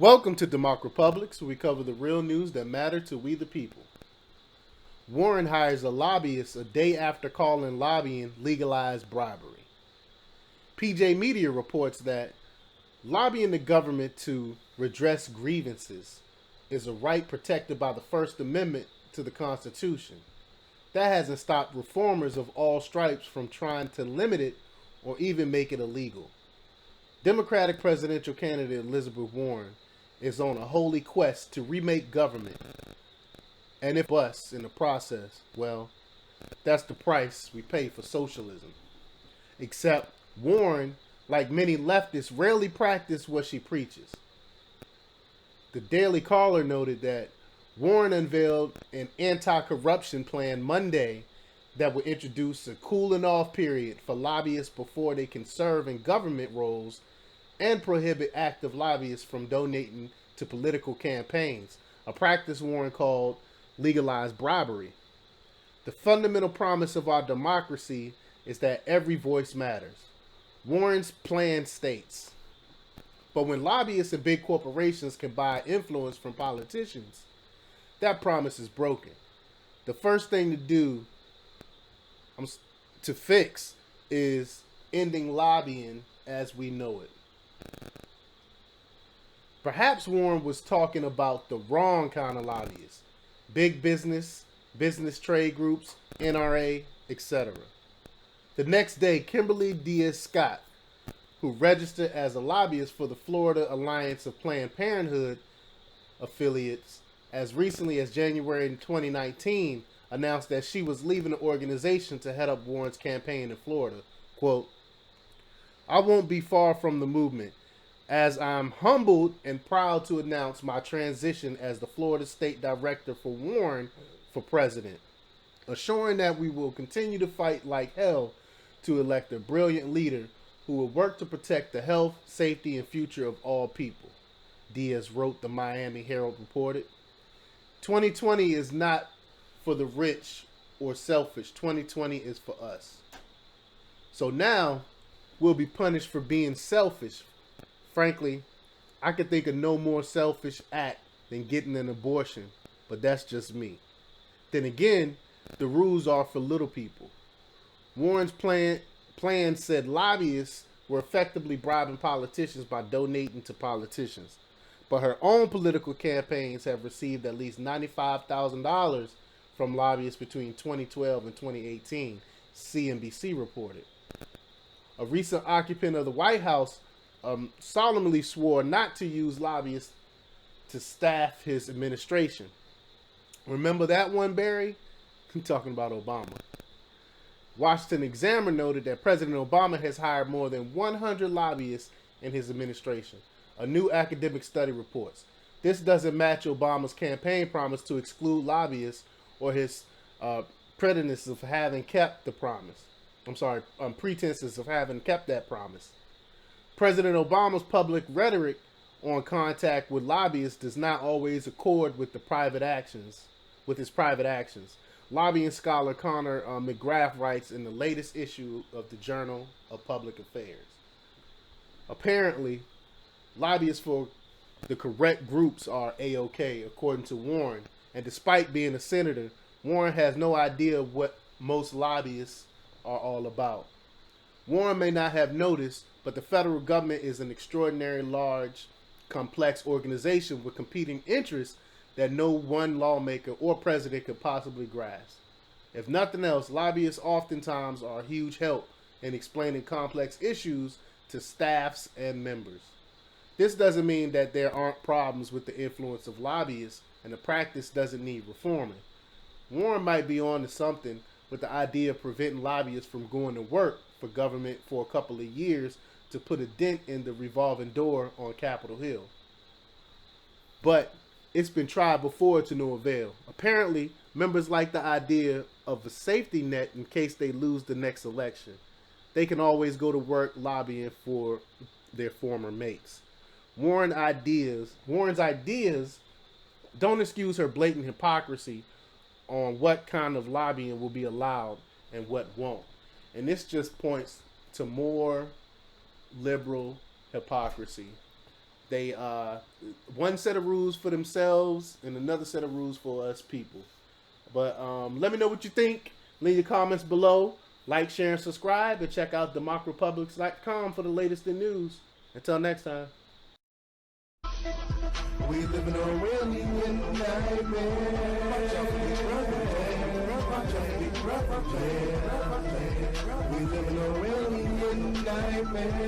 Welcome to DEMOCREPUBLIX, where we cover the real news that matter to we the people. Warren hires a lobbyist a day after calling lobbying legalized bribery. PJ Media reports that lobbying the government to redress grievances is a right protected by the First Amendment to the Constitution. That hasn't stopped reformers of all stripes from trying to limit it or even make it illegal. Democratic presidential candidate Elizabeth Warren is on a holy quest to remake government. And if busts in the process, well, that's the price we pay for socialism. Except Warren, like many leftists, rarely practice what she preaches. The Daily Caller noted that Warren unveiled an anti-corruption plan Monday that would introduce a cooling off period for lobbyists before they can serve in government roles and prohibit active lobbyists from donating to political campaigns, a practice Warren called legalized bribery. The fundamental promise of our democracy is that every voice matters. Warren's plan states, but when lobbyists and big corporations can buy influence from politicians, that promise is broken. The first thing to do to fix is ending lobbying as we know it. Perhaps Warren was talking about the wrong kind of lobbyists. Big business, business trade groups, NRA, etc. The next day, Kimberly Diaz-Scott, who registered as a lobbyist for the Florida Alliance of Planned Parenthood affiliates as recently as January 2019, announced that she was leaving the organization to head up Warren's campaign in Florida. Quote, I won't be far from the movement, as I'm humbled and proud to announce my transition as the Florida State Director for Warren for President, assuring that we will continue to fight like hell to elect a brilliant leader who will work to protect the health, safety, and future of all people, Diaz wrote, the Miami Herald reported. 2020 is not for the rich or selfish. 2020 is for us. So now we'll be punished for being selfish. Frankly, I could think of no more selfish act than getting an abortion, but that's just me. Then again, the rules are for little people. Warren's plan said lobbyists were effectively bribing politicians by donating to politicians, but her own political campaigns have received at least $95,000 from lobbyists between 2012 and 2018, CNBC reported. A recent occupant of the White House solemnly swore not to use lobbyists to staff his administration. Remember that one, Barry? I'm talking about Obama. Washington Examiner noted that President Obama has hired more than 100 lobbyists in his administration. A new academic study reports. This doesn't match Obama's campaign promise to exclude lobbyists or his pretenses of having kept the promise. Pretenses of having kept that promise. President Obama's public rhetoric on contact with lobbyists does not always accord with his private actions. Lobbying scholar Connor McGrath writes in the latest issue of the Journal of Public Affairs. Apparently, lobbyists for the correct groups are A-OK, according to Warren. And despite being a senator, Warren has no idea what most lobbyists are all about. Warren may not have noticed, but the federal government is an extraordinarily large, complex organization with competing interests that no one lawmaker or president could possibly grasp. If nothing else, lobbyists oftentimes are a huge help in explaining complex issues to staffs and members. This doesn't mean that there aren't problems with the influence of lobbyists and the practice doesn't need reforming. Warren might be on to something with the idea of preventing lobbyists from going to work for government for a couple of years to put a dent in the revolving door on Capitol Hill. But it's been tried before to no avail. Apparently, members like the idea of a safety net in case they lose the next election. They can always go to work lobbying for their former mates. Warren's ideas don't excuse her blatant hypocrisy on what kind of lobbying will be allowed and what won't. And this just points to more liberal hypocrisy They one set of rules for themselves and another set of rules for us people. But let me know what you think. Leave your comments below. Like, share, and subscribe. And check out DEMOCREPUBLIX.com for the latest in news. Until next time. We live in a real nightmare. We live in a real nightmare.